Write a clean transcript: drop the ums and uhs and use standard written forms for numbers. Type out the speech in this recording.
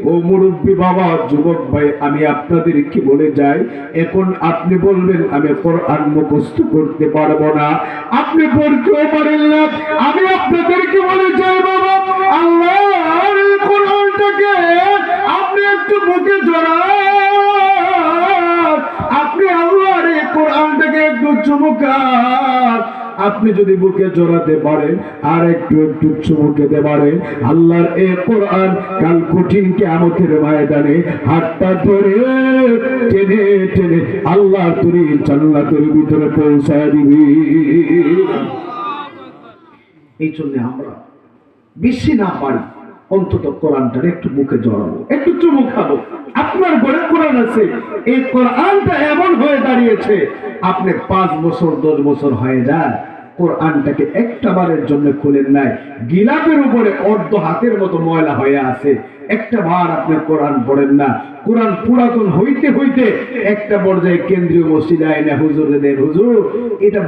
ও মুরব্বী বাবা, যুবক ভাই, আমি আপনাদেরকে বলে যাই, এখন আপনি বলবেন আমি কোরআন মুখস্থ করতে পারবো না, আপনি পড়তেও পারেন না। আমি আপনাদেরকে বলে যাই বাবা, আল্লাহর কোরআনটাকে আপনি একটু মুখে জড়ান, আপনি আল্লাহর কোরআনটাকে একটু চুমুকান। আপনি যদি বুকে জড়াতে পারেন আর একটু একটু চুমুকেতে পারেন, আল্লাহর এই কোরআন কাল কঠিন কিয়ামতের ময়দানে হাতটা ধরে টেনে টেনে আল্লাহ তুমি জান্নাতের ভিতরে পৌঁছায় দিবি। এই জন্য আমরা বেশি না পারি, অন্তত কোরআনটা একটু মুখে জড়াবো, একটু চুমু খাবো। আপনার ঘরে কোরআন আছে, এই কোরআনটা এমন হয়ে দাঁড়িয়েছে, আপনি 5 বছর 10 বছর হয়ে যায় কোরআনটাকে একটা বারের জন্য খুলেন নাই, গিলাপের উপরে অর্ধ হাতের মতো ময়লা হয়ে আছে, একটা বার আপনি কোরআন পড়েন না। কোরআন পুরাতন হইতে হইতে একটা পর্যায়ে কেন্দ্রীয় মসজিদে আইনা হুজুরে দেন, হুজুর এটা